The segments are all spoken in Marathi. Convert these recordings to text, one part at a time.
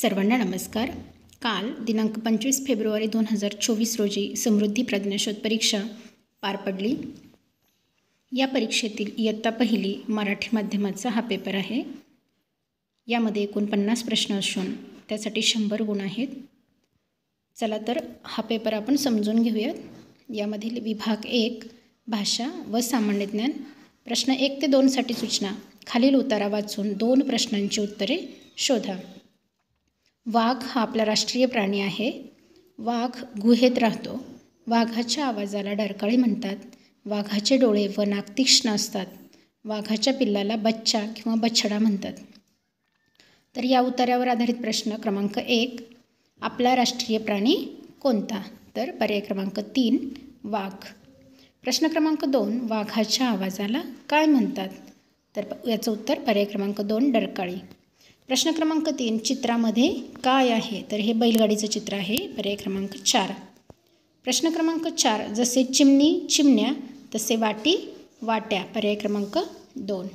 सर्वांना नमस्कार। काल दिनांक 25 फेब्रुवारी 2024 रोजी समृद्धी प्रज्ञाशोध परीक्षा पार पडली। या परीक्षेतील इयत्ता पहिली मराठी माध्यमाचा हा पेपर आहे। यामध्ये 49 प्रश्न असून त्यासाठी 100 गुण आहेत। चला तर हा पेपर आपण समजून घेऊयात। यामधील विभाग 1 भाषा व सामान्य ज्ञान प्रश्न 1 ते 2 साठी सूचना। खालील उतारा वाचून 2 प्रश्नांची उत्तरे शोधा। वाघ हा आपला राष्ट्रीय प्राणी आहे। वाघ गुहेत राहतो। वाघाच्या आवाजाला डरकाळी म्हणतात। वाघाचे डोळे व नाक तीक्ष्ण असतात। वाघाच्या पिल्लाला बच्चा किंवा बछडा म्हणतात। तर या उतार्यावर आधारित प्रश्न क्रमांक 1, आपला राष्ट्रीय प्राणी कोणता? तर पर्याय क्रमांक 3 वाघ। प्रश्न क्रमांक 2, वाघाच्या आवाजाला काय म्हणतात? तर याचं उत्तर पर्याय क्रमांक 2 डरकाळी। प्रश्न क्रमांक 3, चित्रामध्ये काय आहे? तर हे बैलगाडीचं चित्र आहे, पर्याय क्रमांक 4। प्रश्न क्रमांक 4, जसे चिमणी चिमण्या तसे वाटी वाट्या, पर्याय क्रमांक 2।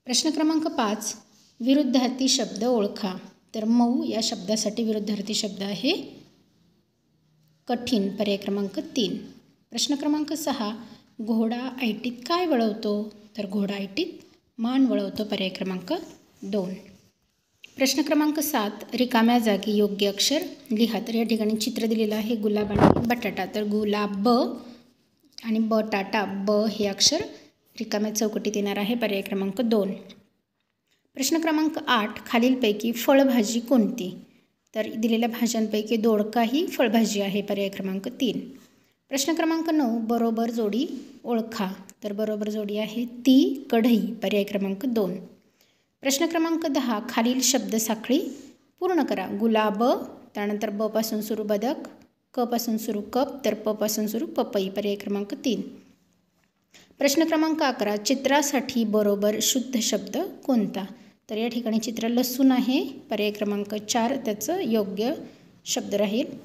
प्रश्न क्रमांक 5, विरुद्धार्थी शब्द ओळखा। तर मऊ या शब्दासाठी विरुद्धार्थी शब्द आहे कठीण, पर्याय क्रमांक 3। प्रश्न क्रमांक 6, घोडा ऐटीत काय वळवतो? तर घोडा ऐटीत मान वळवतो, पर्याय क्रमांक 2। प्रश्न क्रमांक 7, रिकाम्या जागी योग्य अक्षर लिहा। तर या ठिकाणी चित्र दिलेलं आहे गुलाब आणि बटाटा। तर गुलाब आणि बटाटा, ब हे अक्षर रिकाम्या चौकटीत येणार आहे, पर्याय क्रमांक 2। प्रश्न क्रमांक 8, खालीलपैकी फळभाजी कोणती? तर दिलेल्या भाज्यांपैकी दोडका ही फळभाजी आहे, पर्याय क्रमांक 3। प्रश्न क्रमांक 9, बरोबर जोडी ओळखा। तर बरोबर जोडी आहे ती कढई, पर्याय क्रमांक 2। प्रश्न क्रमांक 10, खालील शब्दसाखळी पूर्ण करा। गुलाब, त्यानंतर ब पासून सुरू बदक, क पासून सुरू कप, तर प पासून सुरू पपई, पर्याय क्रमांक 3। प्रश्न क्रमांक 11, चित्रासाठी बरोबर शुद्ध शब्द कोणता? तर या ठिकाणी चित्र लसूण आहे, पर्याय क्रमांक 4 त्याचं योग्य शब्द राहील।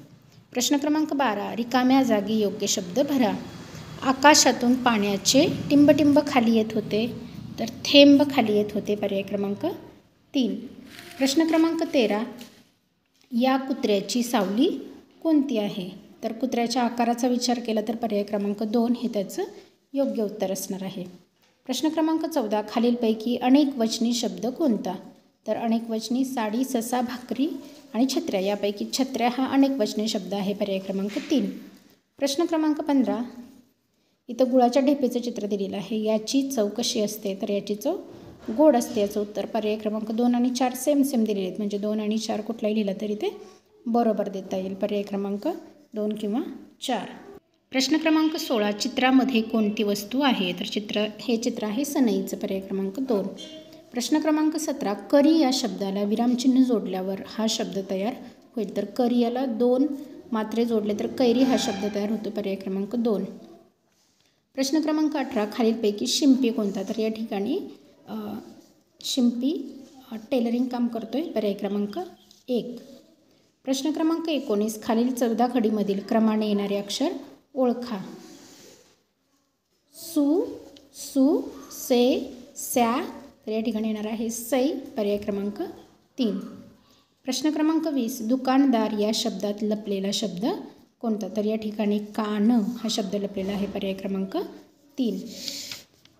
प्रश्न क्रमांक 12, रिकाम्या जागी योग्य शब्द भरा। आकाशातून पाण्याचे टिंबटिंब खाली येत होते, तर थेंब खाली येत होते, पर्याय क्रमांक 3। प्रश्न क्रमांक 13, या कुत्र्याची सावली कोणती आहे? तर कुत्र्याच्या आकाराचा विचार केला तर पर्याय क्रमांक 2 हे त्याचं योग्य उत्तर असणार आहे। प्रश्न क्रमांक 14, खालीलपैकी अनेक वचनी शब्द कोणता? तर अनेक वचनी साडी, ससा, भाकरी आणि छत्र्या, यापैकी छत्र्या हा अनेक वचनी शब्द आहे, पर्याय क्रमांक 3। प्रश्न क्रमांक 15, इथं गुळाच्या ढेपेचं चित्र दिलेलं आहे। याची चव कशी असते? तर याची चव गोड असते, याचं उत्तर पर्याय क्रमांक 2 आणि 4 सेम दिलेले आहेत, म्हणजे 2 आणि 4 कुठलाही लिहिला तरी ते बरोबर देता येईल, पर्याय क्रमांक 2 किंवा 4। प्रश्न क्रमांक 16, चित्रामध्ये कोणती वस्तू आहे? तर हे चित्र आहे सनईचं, पर्याय क्रमांक 2। प्रश्न क्रमांक 17, करी या शब्दाला विरामचिन्ह जोडल्यावर हा शब्द तयार होईल। तर करी याला 2 मात्रे जोडले तर कैरी हा शब्द तयार होतो, पर्याय क्रमांक 2। प्रश्न क्रमांक 18, खालीलपैकी शिंपी कोणता? तर या ठिकाणी शिंपी टेलरिंग काम करतोय, पर्याय क्रमांक 1। प्रश्न क्रमांक 19, खालील 14 खडीमधील क्रमाने येणारे अक्षर ओळखा। सु, सु, से, स्या, तर या ठिकाणी येणार आहे सै, पर्याय क्रमांक 3। प्रश्न क्रमांक 20, दुकानदार या शब्दात लपलेला शब्द कोणता? तर या ठिकाणी कान हा शब्द लपलेला आहे, पर्याय क्रमांक 3।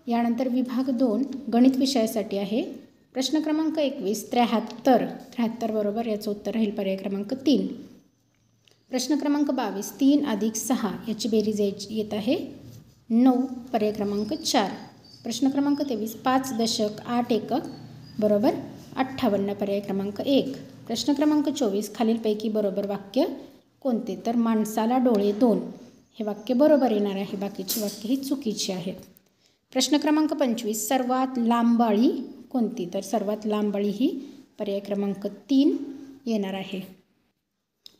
यानंतर विभाग 2 गणित विषयासाठी आहे। प्रश्न क्रमांक 21, 73 बरोबर याचं उत्तर राहील, पर्याय क्रमांक 3। प्रश्न क्रमांक 22, 3 + 6 याची बेरीज येत आहे 9, पर्याय क्रमांक 4। प्रश्न क्रमांक 23, 5 दशक 8 एकक बरोबर 58, पर्याय क्रमांक 1। प्रश्न क्रमांक 24, खालीलपैकी बरोबर वाक्य कोणते? तर माणसाला डोळे 2 हे वाक्य बरोबर येणार आहे, बाकीची वाक्य ही चुकीची आहेत। प्रश्न क्रमांक 25, सर्वात लांब अळी कोणती? तर सर्वात लांब अळी ही पर्याय क्रमांक 3 येणार आहे।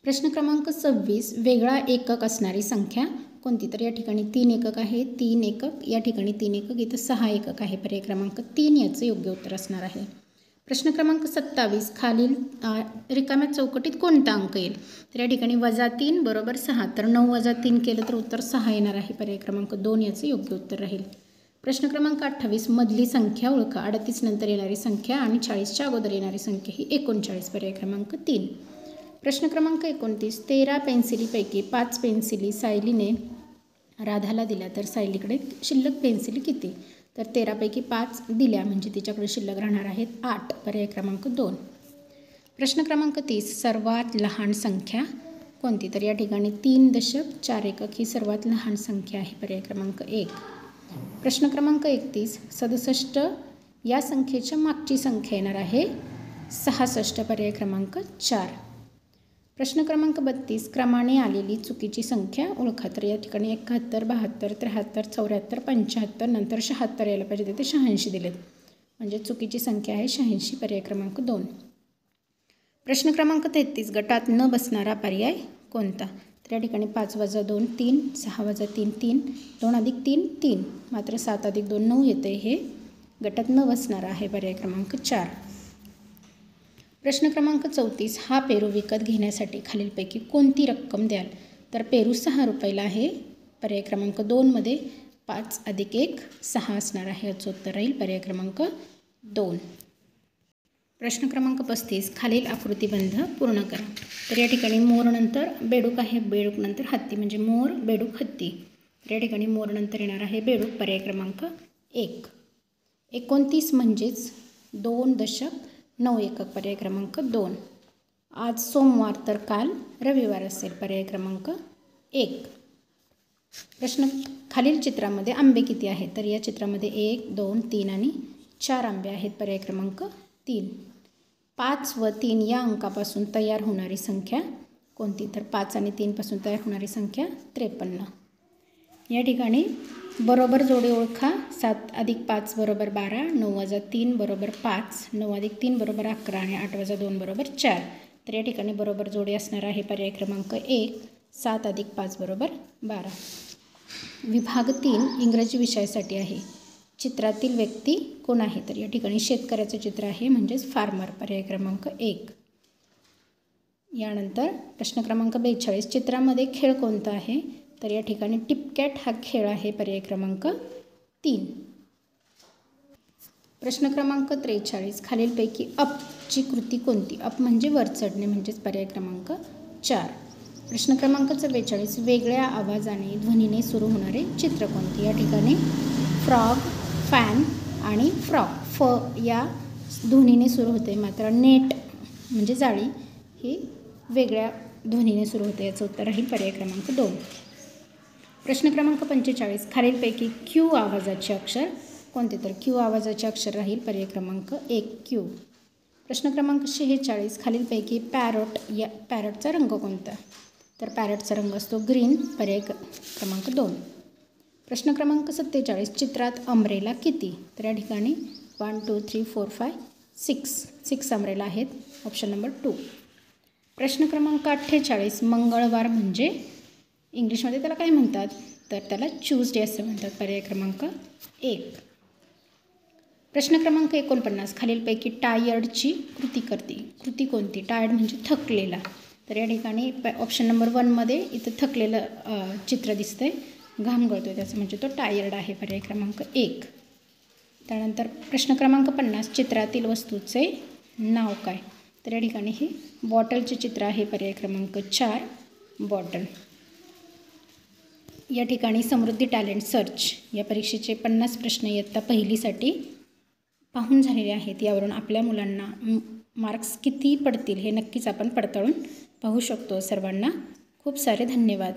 प्रश्न क्रमांक 26, वेगळा एकक असणारी संख्या कोणती? तर या ठिकाणी 3 एकक आहे, 3 एकक, या ठिकाणी 3 एकक, इथं 6 एकक आहे, पर्याय क्रमांक 3 याचं योग्य उत्तर असणार आहे। प्रश्न क्रमांक 27, खालील रिकाम्या चौकटीत कोणता अंक येईल? तर या ठिकाणी -3 बरोबर 6, तर 9 - 3 केलं तर उत्तर 6 येणार आहे, पर्याय क्रमांक 2 याचं योग्य उत्तर राहील। प्रश्न क्रमांक 28 मधली संख्या ओळखा. 38 नंतर येणारी संख्या आणि 40च्या अगोदर येणारी संख्या ही 39. पर्याय क्रमांक 3. प्रश्न क्रमांक 29 13 पेन्सिलीपैकी 5 पेन्सिली सायलीने राधाला दिल्या तर सायलीकडे शिल्लक पेन्सिली किती? तर 13पैकी 5 दिल्या म्हणजे तिच्याकडे शिल्लक राहणार आहेत 8. पर्याय क्रमांक 2. प्रश्न क्रमांक 30 सर्वात लहान संख्या कोणती? तर या ठिकाणी 3.4 एकक ही सर्वात लहान संख्या आहे. पर्याय क्रमांक 1. प्रश्न क्रमांक 31 67 या संख्येच्या मागची संख्या येणार आहे 66. पर्याय क्रमांक 4. प्रश्न क्रमांक 32 क्रमाने आलेली चुकीची संख्या ओळखा. तर या ठिकाणी 71 72 73 74 75 नंतर 76 यायला पाहिजे, तिथे 86 दिलेत म्हणजे चुकीची संख्या आहे 86. पर्याय क्रमांक 2. प्रश्न क्रमांक 33 गटात न बसणारा पर्याय कोणता? तर या ठिकाणी 5 - 2 3 6 - 3 3 2 + 3 3 मात्र 7 + 2 9 येते, हे गटात न बसणारा आहे. पर्याय क्रमांक 4. प्रश्न क्रमांक 34 हा पेरू विकत घेण्यासाठी खालीलपैकी कोणती रक्कम द्याल? तर पेरू 6 रुपयाला आहे. पर्याय क्रमांक 2 मध्ये 5 + 1 6 असणार आहे. याचं उत्तर राहील पर्याय क्रमांक 2. प्रश्न क्रमांक 35 खालील आकृतिबंध पूर्ण करा. तर या ठिकाणी मोरनंतर बेडूक आहे, बेडूकनंतर हत्ती म्हणजे मोर बेडूक हत्ती. तर या ठिकाणी मोरनंतर येणार आहे बेडूक. पर्याय क्रमांक 1. 29 म्हणजेच 2.9 एकक. पर्याय क्रमांक 2. आज सोमवार तर काल रविवार असेल. पर्याय क्रमांक 1. प्रश्न खालील चित्रामध्ये आंबे किती आहेत? तर या चित्रामध्ये 1 2 3 आणि 4 आंबे आहेत. पर्याय क्रमांक 3. 5 व 3 या अंकापासून तयार होणारी संख्या कोणती? तर 5 आणि 3 पासून तयार होणारी संख्या 53. या ठिकाणी बरोबर जोडी ओळखा. 7 + 5 = 12 9 - 3 = 5 9 + 3 = 11 आणि 8 - 2 = 4. तर या ठिकाणी बरोबर जोडी असणार आहे पर्याय क्रमांक 1 7 + 5 = 12. विभाग 3 इंग्रजी विषयासाठी आहे. चित्रातील व्यक्ती कोण आहे? तर या ठिकाणी शेतकऱ्याचं चित्र आहे म्हणजेच फार्मर. पर्याय क्रमांक 1. यानंतर प्रश्न क्रमांक 42 चित्रामध्ये खेळ कोणता आहे? तर या ठिकाणी टिपकॅट हा खेळ आहे. पर्याय क्रमांक 3. प्रश्न क्रमांक 43 खालीलपैकी अपची कृती कोणती? अप म्हणजे वर चढणे म्हणजेच पर्याय क्रमांक 4. प्रश्न क्रमांक 44 वेगळ्या आवाजाने ध्वनीने सुरू होणारे चित्र कोणते? या ठिकाणी फ्रॉग फॅन आणि फ्रॉक फ या ध्वनीने सुरू होते, मात्र नेट म्हणजे जाळी ही वेगळ्या ध्वनीने सुरू होते. याचं उत्तर राहील पर्याय क्रमांक 2. प्रश्न क्रमांक 45 खालीलपैकी क्यू आवाजाचे अक्षर कोणते? तर क्यू आवाजाचे अक्षर राहील पर्याय क्रमांक 1 क्यू. प्रश्न क्रमांक 46 खालीलपैकी पॅरटचा रंग कोणता? तर पॅरटचा रंग असतो ग्रीन. पर्याय क्रमांक 2. प्रश्न क्रमांक 47 चित्रात अम्ब्रेला किती? तर या ठिकाणी 1 2 3 4 5 6 अम्ब्रेला आहेत. Option number 2. प्रश्न क्रमांक 48 मंगळवार म्हणजे इंग्लिशमध्ये त्याला काय म्हणतात? तर त्याला ट्यूजडे असं म्हणतात. पर्याय क्रमांक 1. प्रश्न क्रमांक 49 खालीलपैकी टायर्डची कृती कोणती? टायर्ड म्हणजे थकलेला. तर या ठिकाणी ऑप्शन नंबर 1 मध्ये इथं थकलेलं चित्र दिसतंय, घाम गळतोय त्याचं म्हणजे तो टायर्ड आहे. पर्याय क्रमांक 1. त्यानंतर प्रश्न क्रमांक 50 चित्रातील वस्तूचे नाव काय? तर या ठिकाणी हे बॉटलचे चित्र आहे. पर्याय क्रमांक 4 बॉटल. या ठिकाणी समृद्धी टॅलेंट सर्च या परीक्षेचे 50 प्रश्न इयत्ता पहिलीसाठी पाहून झालेले आहेत. यावरून आपल्या मुलांना मार्क्स किती पडतील हे नक्कीच आपण पडताळून पाहू शकतो. सर्वांना खूप सारे धन्यवाद.